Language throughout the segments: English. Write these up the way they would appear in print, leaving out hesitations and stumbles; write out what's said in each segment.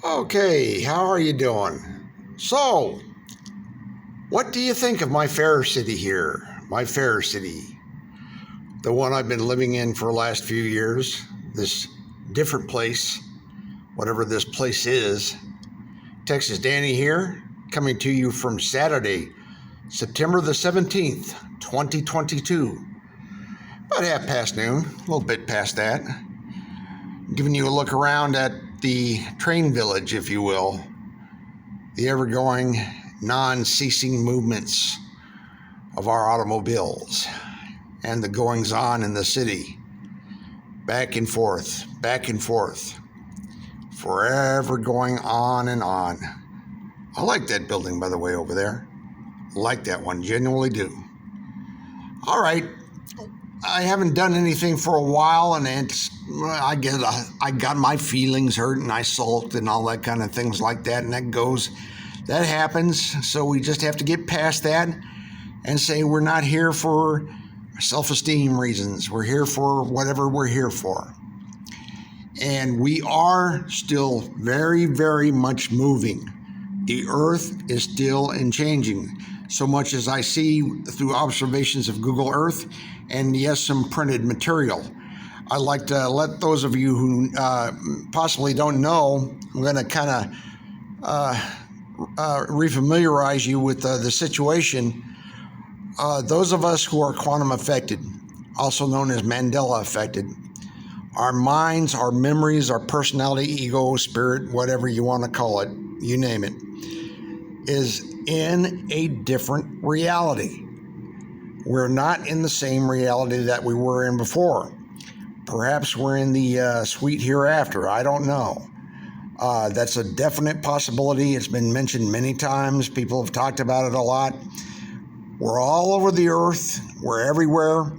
Okay, how are you doing? So, what do you think of my fair city here? My fair city, the one I've been living in for the last few years, this different place, whatever this place is. Texas Danny here, coming to you from Saturday, September the 17th, 2022. About half past noon, a little bit past that. Giving you a look around at the train village, if you will. The ever-going, non-ceasing movements of our automobiles and the goings-on in the city. Back and forth, forever going on and on. I like that building, by the way, over there. I like that one, genuinely do. All right, I haven't done anything for a while, and I got my feelings hurt, and I sulked, and all that kind of things like that, and that happens. So we just have to get past that and say we're not here for self-esteem reasons. We're here for whatever we're here for, and we are still very, very much moving. The earth is still in changing. So much as I see through observations of Google Earth and yes, some printed material. I'd like to let those of you who possibly don't know, I'm going to kind of refamiliarize you with the situation. Those of us who are quantum affected, also known as Mandela affected, our minds, our memories, our personality, ego, spirit, whatever you want to call it, you name it, is in a different reality. We're not in the same reality that we were in before. Perhaps we're in the sweet hereafter. I don't know. That's a definite possibility. It's been mentioned many times. People have talked about it a lot. We're all over the earth. We're everywhere.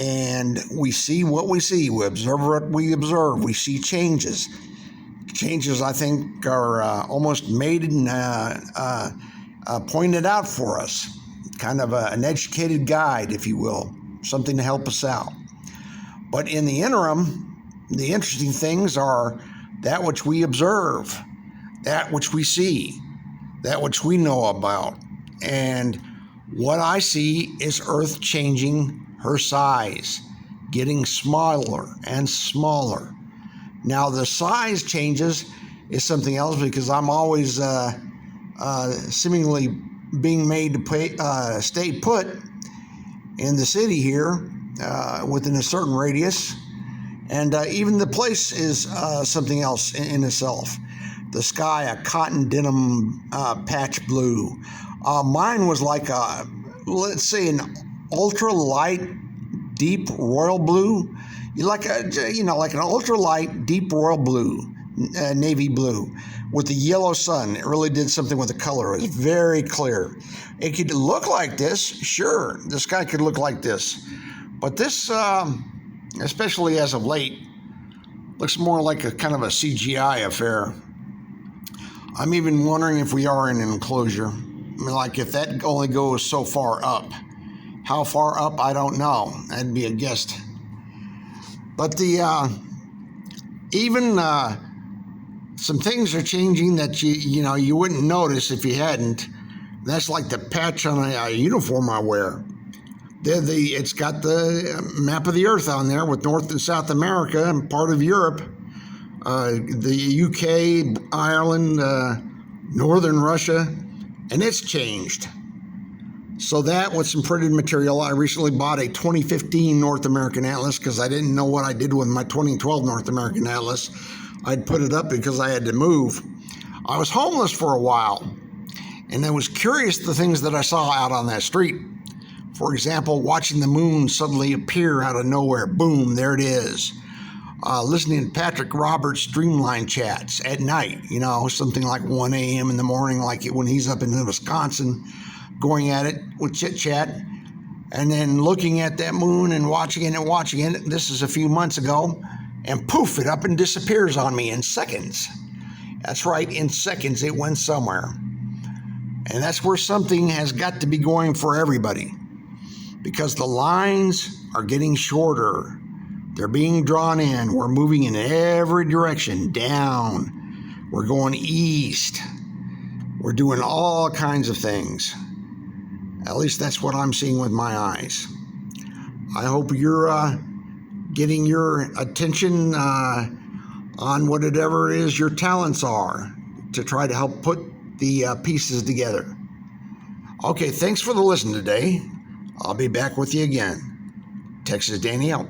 And we see what we see. We observe what we observe. We see changes. Changes, I think, are almost made and pointed out for us. Kind of an educated guide, if you will. Something to help us out. But in the interim, the interesting things are that which we observe, that which we see, that which we know about. And what I see is Earth changing her size, getting smaller and smaller. Now, the size changes is something else because I'm always seemingly being made to stay put in the city here within a certain radius. And even the place is something else in itself. The sky, a cotton denim patch blue. Mine was like let's say an ultra light, deep royal blue. Like an ultra light, deep royal blue, navy blue, with the yellow sun. It really did something with the color. It was very clear. It could look like this, sure. The sky could look like this, but this, especially as of late, looks more like a kind of a CGI affair. I'm even wondering if we are in an enclosure. I mean, like if that only goes so far up. How far up, I don't know. That'd be a guess. But some things are changing that you wouldn't notice if you hadn't. That's like the patch on a uniform I wear. It's got the map of the Earth on there with North and South America and part of Europe, the UK, Ireland, Northern Russia, and it's changed. So that with some printed material, I recently bought a 2015 North American Atlas because I didn't know what I did with my 2012 North American Atlas. I'd put it up because I had to move. I was homeless for a while, and I was curious the things that I saw out on that street. For example, watching the moon suddenly appear out of nowhere. Boom, there it is. Listening to Patrick Roberts' Dreamline chats at night, something like 1 a.m. in the morning, like when he's up in Wisconsin, going at it with chit-chat, and then looking at that moon and watching it. This is a few months ago, and poof, it up and disappears on me in seconds. That's right, in seconds it went somewhere. And that's where something has got to be going for everybody, because the lines are getting shorter. They're being drawn in. We're moving in every direction, down, We're going east. We're doing all kinds of things. At least that's what I'm seeing with my eyes. I hope you're getting your attention on whatever it is your talents are to try to help put the pieces together. Okay, thanks for the listen today. I'll be back with you again. Texas Danny out.